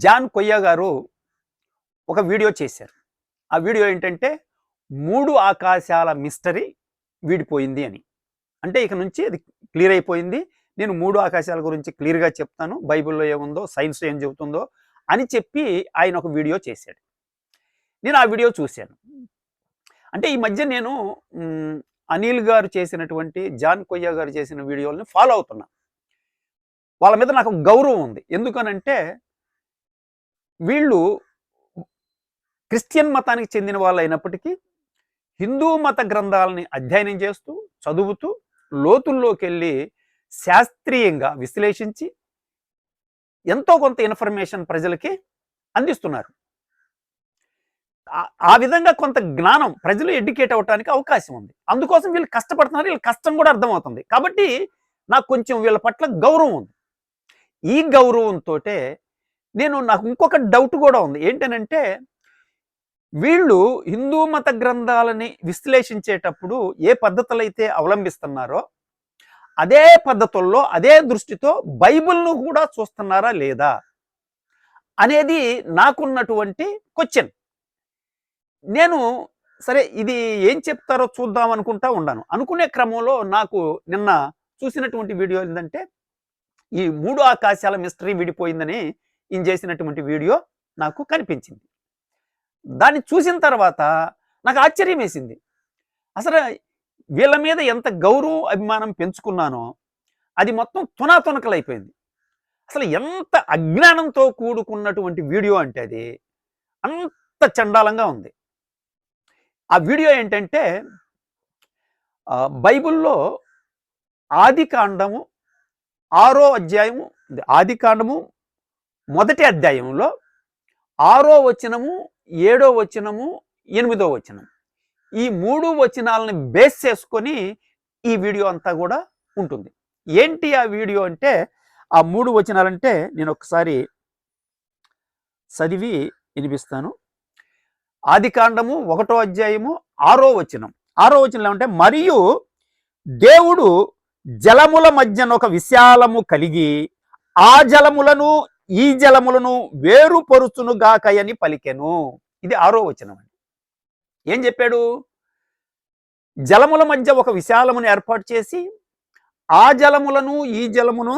John కొయ్య గారు ఒక వీడియో చేశారు. ఆ వీడియో ఏంటంటే 3 ఆకాశాల మిస్టరీ వీడిపోయింది అని. అంటే ఇక నుంచి అది క్లియర్ అయిపోయింది. నేను 3 ఆకాశాల గురించి క్లియర్‌గా చెప్తాను. బైబిల్‌లో ఏముందో, సైన్స్ ఏం చెబుతుందో అని చెప్పి ఆయన ఒక వీడియో చేశాడు. నేను ఆ వీడియో చూశాను. అంటే ఈ మధ్య నేను అనిల్ గారు చేసినటువంటి, జాన్ కొయ్య గారు చేసిన వీడియోలని ఫాలో అవుతున్నా. వాళ్ళ మీద నాకు గౌరవం ఉంది. ఎందుకనంటే వీళ్ళు క్రిస్టియన్ మతానికి చెందిన వాళ్ళైనప్పటికీ హిందూ మత గ్రంథాలని అధ్యయనం చేస్తూ, చదువుతూ, లోతుల్లోకెళ్ళి శాస్త్రీయంగా విశ్లేషించి ఎంతో కొంత ఇన్ఫర్మేషన్ ప్రజలకి అందిస్తున్నారు. ఆ విధంగా కొంత జ్ఞానం ప్రజలు ఎడ్యుకేట్ అవ్వడానికి అవకాశం ఉంది. అందుకోసం వీళ్ళు కష్టపడుతున్నారు. వీళ్ళ కష్టం కూడా అర్థమవుతుంది. కాబట్టి నాకు కొంచెం వీళ్ళ పట్ల గౌరవం ఉంది. ఈ గౌరవంతోటే నాకు ఇంకొక డౌట్ కూడా ఉంది. ఏంటనంటే వీళ్ళు హిందూ మత గ్రంథాలని విశ్లేషించేటప్పుడు ఏ పద్ధతులైతే అవలంబిస్తున్నారో అదే పద్ధతుల్లో, అదే దృష్టితో బైబిల్ను కూడా చూస్తున్నారా లేదా అనేది నాకున్నటువంటి క్వశ్చన్. నేను సరే ఇది ఏం చెప్తారో చూద్దాం అనుకుంటా ఉన్నాను. అనుకునే క్రమంలో నాకు నిన్న చూసినటువంటి వీడియో ఏంటంటే ఈ 3 ఆకాశాల మిస్టరీ విడిపోయిందని ఈయన చేసినటువంటి వీడియో నాకు కనిపించింది. దాన్ని చూసిన తర్వాత నాకు ఆశ్చర్యం వేసింది. అసలు వీళ్ళ మీద ఎంత గౌరవం, అభిమానం పెంచుకున్నానో అది మొత్తం తునాతునకలైపోయింది. అసలు ఎంత అజ్ఞానంతో కూడుకున్నటువంటి వీడియో అంటే అది అంత చండాలంగా ఉంది. ఆ వీడియో ఏంటంటే బైబిల్లో ఆదికాండము 6వ అధ్యాయము, ఆదికాండము 1వ అధ్యాయంలో 6వ వచనము, 7వ వచనము, 8వ వచనం, ఈ 3 వచనాలని బేస్ చేసుకొని ఈ వీడియో అంతా కూడా ఉంటుంది. ఏంటి ఆ వీడియో అంటే, ఆ 3 వచనాలంటే నేను ఒకసారి చదివి వినిపిస్తాను. ఆదికాండము 1వ అధ్యాయము 6వ వచనం. 6వ వచనంలో అంటే, మరియు దేవుడు జలముల మధ్యన ఒక విశాలము కలిగి ఆ జలములను ఈ జలములను వేరుపరుచును గాకయని పలికెను. ఇది 6వ వచనం. ఏం చెప్పాడు? జలముల మధ్య ఒక విశాలమును ఏర్పాటు చేసి ఆ జలములను ఈ జలమును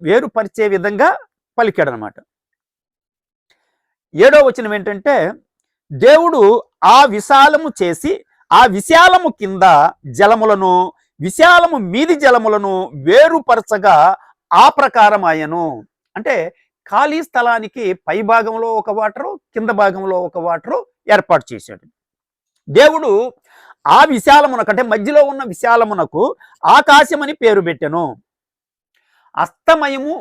వేరుపరిచే విధంగా పలికాడు అనమాట. 7వ వచనం ఏంటంటే, దేవుడు ఆ విశాలము చేసి ఆ విశాలము కింద జలములను విశాలము మీది జలములను వేరుపరచగా ఆ ప్రకారం ఆయను. అంటే ఖాళీ స్థలానికి పై భాగంలో ఒక వాటరు, కింద భాగంలో ఒక వాటరు ఏర్పాటు చేశాడు. దేవుడు ఆ విశాలమునకు, అంటే మధ్యలో ఉన్న విశాలమునకు ఆకాశమని పేరు పెట్టెను. అస్తమయము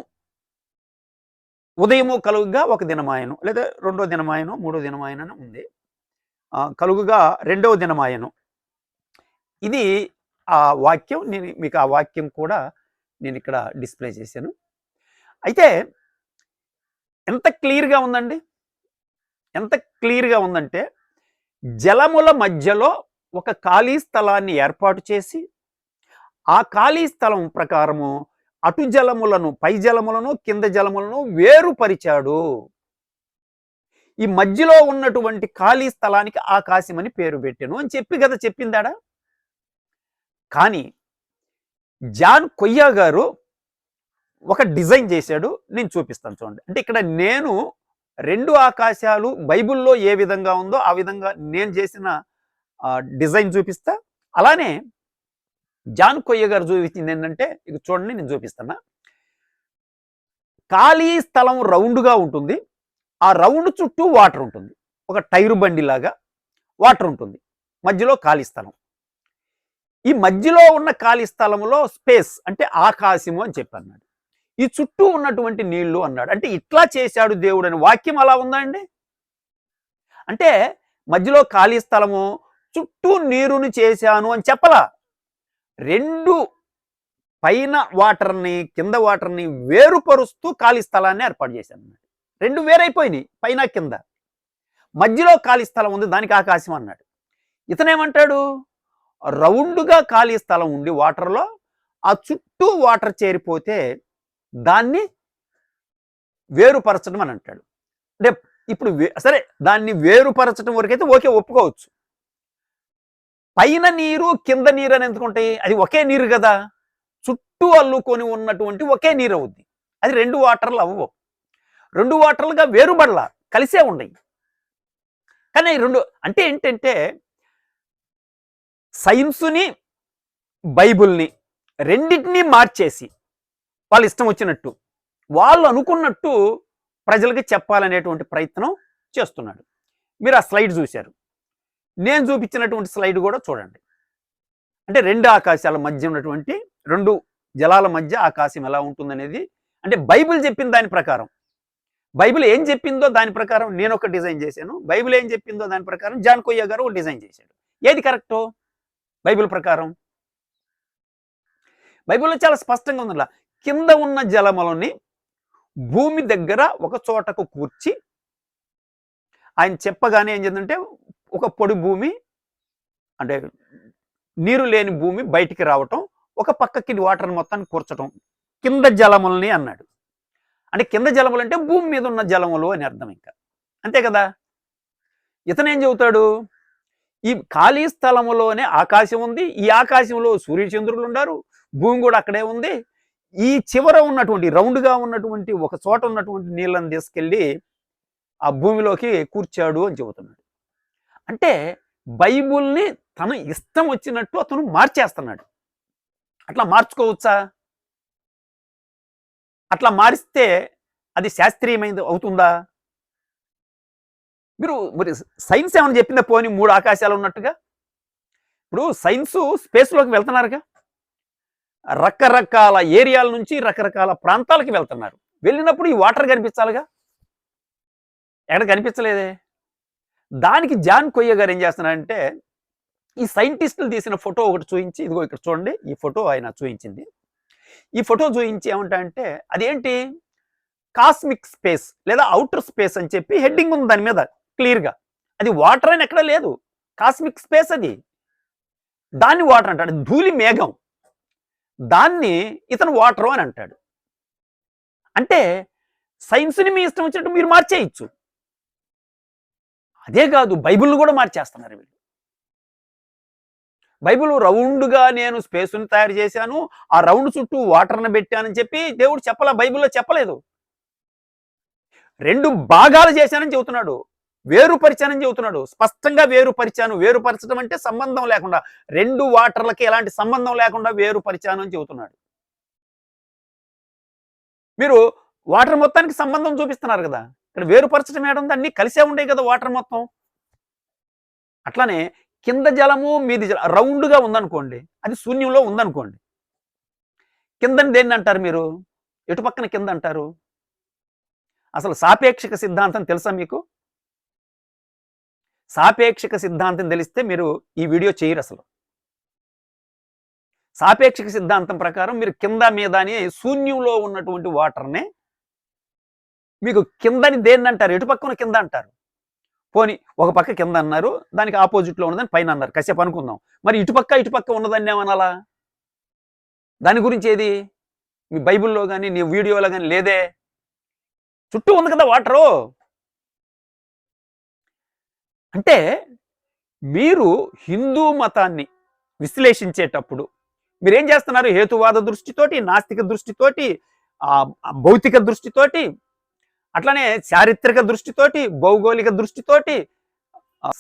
ఉదయము కలుగుగా ఒక దినమాయను, లేదా 2వ దినమాయను, 3వ దినమాయను ఉంది. కలుగుగా 2వ దినమాయను. ఇది ఆ వాక్యం. నేను మీకు ఆ వాక్యం కూడా నేను ఇక్కడ డిస్ప్లే చేశాను. అయితే ఎంత క్లియర్గా ఉందండి, ఎంత క్లియర్గా ఉందంటే, జలముల మధ్యలో ఒక ఖాళీ స్థలాన్ని ఏర్పాటు చేసి ఆ ఖాళీ స్థలం ప్రకారము అటు జలములను, పై జలములను, కింద జలములను వేరుపరిచాడు. ఈ మధ్యలో ఉన్నటువంటి ఖాళీ స్థలానికి ఆకాశమని పేరు పెట్టాను అని చెప్పి కదా చెప్పిందాడా. కానీ జాన్ కొయ్య గారు ఒక డిజైన్ చేశాడు. నేను చూపిస్తాను చూడండి. అంటే ఇక్కడ నేను 2 ఆకాశాలు బైబిల్లో ఏ విధంగా ఉందో ఆ విధంగా నేను చేసిన డిజైన్ చూపిస్తా. అలానే జాన్ కొయ్య గారు చూపించింది ఏంటంటే, ఇక చూడండి, నేను చూపిస్తున్నా. ఖాళీ స్థలం రౌండ్గా ఉంటుంది. ఆ రౌండ్ చుట్టూ వాటర్ ఉంటుంది. ఒక టైరు బండిలాగా వాటర్ ఉంటుంది. మధ్యలో ఖాళీ స్థలం. ఈ మధ్యలో ఉన్న ఖాళీ స్థలంలో స్పేస్ అంటే ఆకాశము అని చెప్పన్నాడు. ఈ చుట్టూ ఉన్నటువంటి నీళ్లు అన్నాడు. అంటే ఇట్లా చేశాడు దేవుడు అని వాక్యం అలా ఉందండి. అంటే మధ్యలో ఖాళీ స్థలము, చుట్టూ నీరుని చేశాను అని చెప్పలా. 2 పైన వాటర్ని, కింద వాటర్ని వేరుపరుస్తూ ఖాళీ స్థలాన్ని ఏర్పాటు చేశాను. 2 వేరైపోయినాయి, పైన కింద. మధ్యలో ఖాళీ స్థలం ఉంది, దానికి ఆకాశం అన్నాడు. ఇతనేమంటాడు? రౌండ్గా ఖాళీ స్థలం ఉండి వాటర్లో ఆ చుట్టూ వాటర్ చేరిపోతే దాన్ని వేరుపరచడం అని అంటాడు. అంటే ఇప్పుడు సరే దాన్ని వేరుపరచడం వరకైతే ఓకే, ఒప్పుకోవచ్చు. పైన నీరు కింద నీరు అని ఎందుకుంటాయి? అది ఒకే నీరు కదా, చుట్టూ అల్లుకొని ఉన్నటువంటి ఒకే నీరు అవుద్ది. అది 2 వాటర్లు అవ్వవు, 2 వాటర్లుగా వేరుబడలా, కలిసే ఉండయి. కానీ 2 అంటే ఏంటంటే సైన్సుని బైబుల్ని రెండింటినీ మార్చేసి వాళ్ళు ఇష్టం వచ్చినట్టు వాళ్ళు అనుకున్నట్టు ప్రజలకి చెప్పాలనేటువంటి ప్రయత్నం చేస్తున్నాడు. మీరు ఆ స్లైడ్ చూశారు, నేను చూపించినటువంటి స్లైడ్ కూడా చూడండి. అంటే 2 ఆకాశాల మధ్య ఉన్నటువంటి 2 జలాల మధ్య ఆకాశం ఎలా ఉంటుందనేది, అంటే బైబిల్ చెప్పిన దాని ప్రకారం, బైబిల్ ఏం చెప్పిందో దాని ప్రకారం నేను ఒక డిజైన్ చేశాను, బైబిల్ ఏం చెప్పిందో దాని ప్రకారం జాన్ కొయ్య గారు ఒక డిజైన్ చేశాడు. ఏది కరెక్టో బైబిల్ ప్రకారం? బైబిల్లో చాలా స్పష్టంగా ఉందలా, కింద ఉన్న జలములని భూమి దగ్గర ఒక చోటకు కూర్చి ఆయన చెప్పగానే ఏం చేద్దంటే ఒక పొడి భూమి, అంటే నీరు లేని భూమి బయటికి రావటం, ఒక పక్కకి వాటర్ మొత్తాన్ని కూర్చటం, కింద జలములని అన్నాడు. అంటే కింద జలములు అంటే భూమి మీద ఉన్న జలములు అని అర్థం. ఇంకా అంతే కదా. ఇతను ఏం చెబుతాడు, ఈ ఖాళీ స్థలములోనే ఆకాశం ఉంది, ఈ ఆకాశంలో సూర్యచంద్రులు ఉన్నారు, భూమి కూడా అక్కడే ఉంది, ఈ చివర ఉన్నటువంటి రౌండ్గా ఉన్నటువంటి ఒక చోట ఉన్నటువంటి నీళ్ళని తీసుకెళ్ళి ఆ భూమిలోకి కూర్చాడు అని చెబుతున్నాడు. అంటే బైబుల్ని తన ఇష్టం వచ్చినట్టు అతను మార్చేస్తున్నాడు. అట్లా మార్చుకోవచ్చా? అట్లా మారిస్తే అది శాస్త్రీయమైనది అవుతుందా? మరి సైన్స్ ఏమైనా చెప్పిందా పోనీ 3 ఆకాశాలు ఉన్నట్టుగా? ఇప్పుడు సైన్సు స్పేస్లోకి వెళ్తున్నారుగా, రకరకాల ఏరియాల నుంచి రకరకాల ప్రాంతాలకి వెళ్తున్నారు. వెళ్ళినప్పుడు ఈ వాటర్ కనిపించాలిగా, ఎక్కడ కనిపించలేదే. దానికి జాన్ కొయ్య గారు ఏం చేస్తున్నారంటే ఈ సైంటిస్టులు తీసిన ఫోటో ఒకటి చూపించి, ఇదిగో ఇక్కడ చూడండి, ఈ ఫోటో ఆయన చూపించింది. ఈ ఫోటో చూపించి ఏమంటారంటే అదేంటి, కాస్మిక్ స్పేస్ లేదా అవుటర్ స్పేస్ అని చెప్పి హెడ్డింగ్ ఉంది దాని మీద క్లియర్గా. అది వాటర్ అని ఎక్కడ లేదు, కాస్మిక్ స్పేస్ అది. దాన్ని వాటర్ అంటాడు, ధూళి మేఘం, దాన్ని ఇతను వాటర్ అని అంటాడు. అంటే సైన్స్ని మీ ఇష్టం వచ్చినట్టు మీరు మార్చేయచ్చు. అదే కాదు, బైబిల్ని కూడా మార్చేస్తున్నారు వీళ్ళు. బైబిల్ రౌండ్గా నేను స్పేస్ని తయారు చేశాను, ఆ రౌండ్ చుట్టూ వాటర్ని పెట్టానని చెప్పి దేవుడు చెప్పలా, బైబిల్లో చెప్పలేదు. 2 భాగాలు చేశానని చెబుతున్నాడు, వేరుపరిచానని చెబుతున్నాడు. స్పష్టంగా వేరుపరిచాను, వేరుపరచడం అంటే సంబంధం లేకుండా, 2 వాటర్లకి ఎలాంటి సంబంధం లేకుండా వేరుపరిచాను అని చెబుతున్నాడు. మీరు వాటర్ మొత్తానికి సంబంధం చూపిస్తున్నారు కదా, ఇక్కడ వేరుపరచడం ఏడుంది, అన్ని కలిసే ఉండే కదా వాటర్ మొత్తం. అట్లానే కింద జలము మీది జలం రౌండ్గా ఉందనుకోండి, అది శూన్యంలో ఉందనుకోండి, కిందని దేన్ని అంటారు మీరు? ఎటు పక్కన కింద అంటారు? అసలు సాపేక్షిక సిద్ధాంతం తెలుసా మీకు? సాపేక్షిక సిద్ధాంతం తెలిస్తే మీరు ఈ వీడియో చేయరు అసలు. సాపేక్షిక సిద్ధాంతం ప్రకారం మీరు కింద మీద అని శూన్యంలో ఉన్నటువంటి వాటర్నే మీకు కిందని దేన్ని అంటారు? ఎటు పక్కన కింద అంటారు. పోని ఒక పక్క కింద అన్నారు, దానికి ఆపోజిట్లో ఉన్నదని పైన అన్నారు, కాసేపు అనుకుందాం. మరి ఇటుపక్క ఉన్నదాన్ని ఏమనాలా? దాని గురించి ఏది మీ బైబిల్లో కానీ నీ వీడియోలో కానీ లేదే, చుట్టూ ఉంది కదా వాటరు. అంటే మీరు హిందూ మతాన్ని విశ్లేషించేటప్పుడు మీరేం చేస్తున్నారు? హేతువాద దృష్టితోటి, నాస్తిక దృష్టితోటి, భౌతిక దృష్టితోటి, అట్లానే చారిత్రక దృష్టితోటి, భౌగోళిక దృష్టితోటి,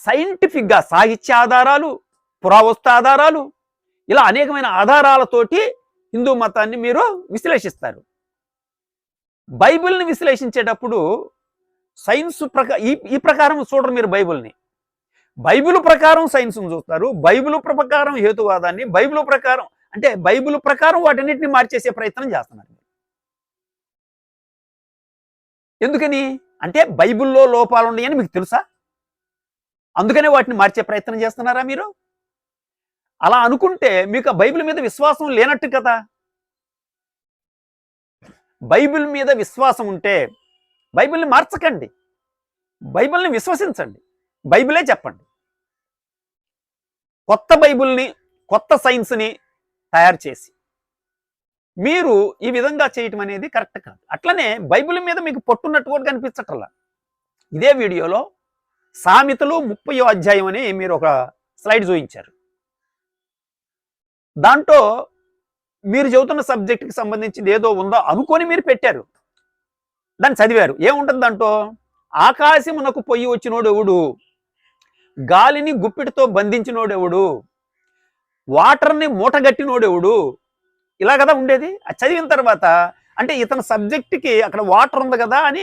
సైంటిఫిక్గా సాహిత్య ఆధారాలు, పురావస్తు ఆధారాలు, ఇలా అనేకమైన ఆధారాలతోటి హిందూ మతాన్ని మీరు విశ్లేషిస్తారు. బైబిల్ని విశ్లేషించేటప్పుడు సైన్స్ ఈ ప్రకారం చూడరు మీరు. బైబిల్ ప్రకారం సైన్స్ని చూస్తారు, బైబిల్ ప్రకారం హేతువాదాన్ని, బైబిల్ ప్రకారం అంటే బైబిల్ ప్రకారం వాటన్నిటిని మార్చేసే ప్రయత్నం చేస్తున్నారు. ఎందుకని అంటే బైబిల్లో లోపాలు ఉన్నాయని మీకు తెలుసా? అందుకనే వాటిని మార్చే ప్రయత్నం చేస్తున్నారా మీరు? అలా అనుకుంటే మీకు ఆ బైబిల్ మీద విశ్వాసం లేనట్టు కదా. బైబిల్ మీద విశ్వాసం ఉంటే బైబిల్ని మార్చకండి, బైబిల్ని విశ్వసించండి, బైబిలే చెప్పండి. కొత్త బైబిల్ని, కొత్త సైన్స్ని తయారు చేసి మీరు ఈ విధంగా చేయటం అనేది కరెక్ట్ కాదు. అట్లనే బైబిల్ మీద మీకు పట్టున్నట్టు కూడా కనిపించట్లా. ఇదే వీడియోలో సామెతలు 30వ అధ్యాయం అని మీరు ఒక స్లైడ్ చూపించారు. దాంట్లో మీరు చెబుతున్న సబ్జెక్ట్కి సంబంధించింది ఏదో ఉందో అనుకొని మీరు పెట్టారు, దాన్ని చదివారు. ఏముంటుంది దాంట్లో? ఆకాశమునకు పొయ్యి వచ్చినోడు ఎవడు, గాలిని గుప్పిటితో బంధించినోడు ఎవడు, వాటర్ని మూటగట్టినోడు ఎవడు, ఇలా కదా ఉండేది. అది చదివిన తర్వాత అంటే ఇతని సబ్జెక్ట్కి అక్కడ వాటర్ ఉంది కదా అని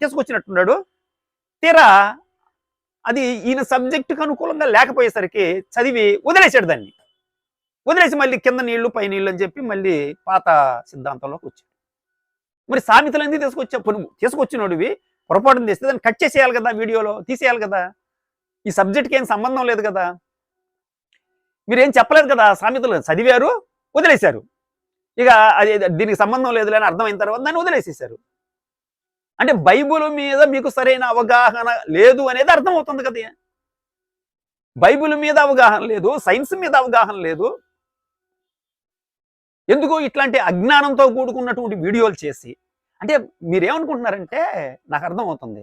తీసుకొచ్చినట్టున్నాడు. తీరా అది ఈయన సబ్జెక్టుకు అనుకూలంగా లేకపోయేసరికి చదివి వదిలేశాడు. దాన్ని వదిలేసి మళ్ళీ కింద నీళ్లు పై నీళ్ళు అని చెప్పి మళ్ళీ పాత సిద్ధాంతంలోకి వచ్చాడు. మరి సామెతలు ఎందుకు తీసుకొచ్చినోడివి పొరపాటును తెస్తే దాన్ని కట్ చేసేయాలి కదా, వీడియోలో తీసేయాలి కదా. ఈ సబ్జెక్ట్కి ఏం సంబంధం లేదు కదా, మీరేం చెప్పలేదు కదా. సామెతలు చదివారు, వదిలేశారు. ఇక అది దీనికి సంబంధం లేదులే అని అర్థమైన తర్వాత దాన్ని వదిలేసేశారు. అంటే బైబుల్ మీద మీకు సరైన అవగాహన లేదు అనేది అర్థమవుతుంది కదా. బైబిల్ మీద అవగాహన లేదు, సైన్స్ మీద అవగాహన లేదు. ఎందుకు ఇట్లాంటి అజ్ఞానంతో కూడుకున్నటువంటి వీడియోలు చేసి, అంటే మీరేమనుకుంటున్నారంటే నాకు అర్థమవుతుంది.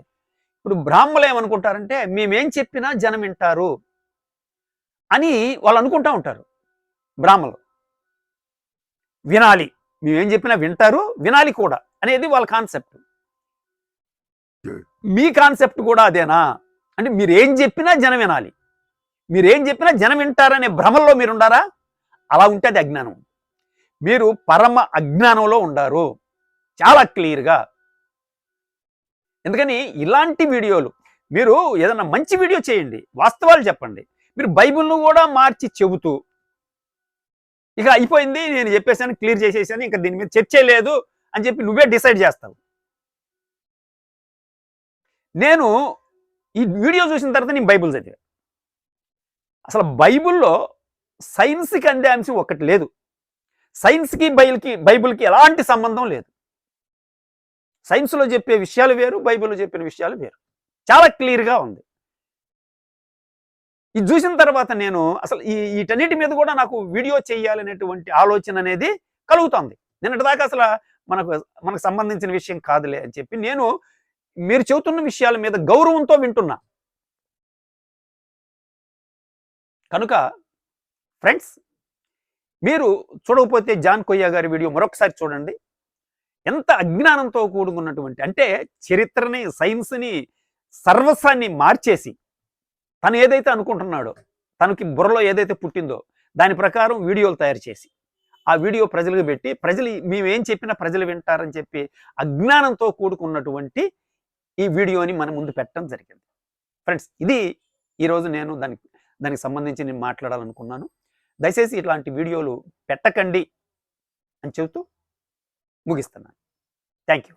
ఇప్పుడు బ్రాహ్మణులు ఏమనుకుంటారంటే మేమేం చెప్పినా జనం వింటారు అని వాళ్ళు అనుకుంటా ఉంటారు. బ్రాహ్మణులు వినాలి, మేమేం చెప్పినా వింటారు, వినాలి కూడా అనేది వాళ్ళ కాన్సెప్ట్. మీ కాన్సెప్ట్ కూడా అదేనా? అంటే మీరేం చెప్పినా జనం వినాలి, మీరేం చెప్పినా జనం వింటారనే భ్రమల్లో మీరు ఉండారా? అలా ఉంటే అది అజ్ఞానం. మీరు పరమ అజ్ఞానంలో ఉండారు చాలా క్లియర్గా. ఎందుకని ఇలాంటి వీడియోలు మీరు ఏదైనా మంచి వీడియో చేయండి, వాస్తవాలు చెప్పండి. మీరు బైబిల్ను కూడా మార్చి చెబుతూ ఇక అయిపోయింది, నేను చెప్పేసాను, క్లియర్ చేసేసాను, ఇంకా దీని మీద చర్చే లేదు అని చెప్పి నువ్వే డిసైడ్ చేస్తావు. నేను ఈ వీడియో చూసిన తర్వాత నేను బైబిల్ చదివా. అసలు బైబిల్లో సైన్స్కి అందే అంశం ఒకటి లేదు. సైన్స్కి బైబిల్కి ఎలాంటి సంబంధం లేదు. సైన్స్లో చెప్పే విషయాలు వేరు, బైబిల్లో చెప్పిన విషయాలు వేరు. చాలా క్లియర్గా ఉంది. ఇది చూసిన తర్వాత నేను అసలు వీటన్నిటి మీద కూడా నాకు వీడియో చేయాలనేటువంటి ఆలోచన అనేది కలుగుతుంది. నిన్నటిదాకా అసలు మనకు సంబంధించిన విషయం కాదులే అని చెప్పి నేను మీరు చెబుతున్న విషయాల మీద గౌరవంతో వింటున్నా. కనుక ఫ్రెండ్స్, మీరు చూడకపోతే జాన్ కొయ్య గారి వీడియో మరొకసారి చూడండి. ఎంత అజ్ఞానంతో కూడుకున్నటువంటి, అంటే చరిత్రని, సైన్స్ని, సర్వస్వాన్ని మార్చేసి తను ఏదైతే అనుకుంటున్నాడో, తనకి బుర్రలో ఏదైతే పుట్టిందో దాని ప్రకారం వీడియోలు తయారు చేసి ఆ వీడియో ప్రజలకు పెట్టి ప్రజలు మేమేం చెప్పినా ప్రజలు వింటారని చెప్పి అజ్ఞానంతో కూడుకున్నటువంటి ఈ వీడియోని మన ముందు పెట్టడం జరిగింది. ఫ్రెండ్స్, ఇది ఈరోజు నేను దానికి సంబంధించి నేను మాట్లాడాలనుకున్నాను. దయచేసి ఇట్లాంటి వీడియోలు పెట్టకండి అని చెబుతూ ముగిస్తున్నాను. Thank you.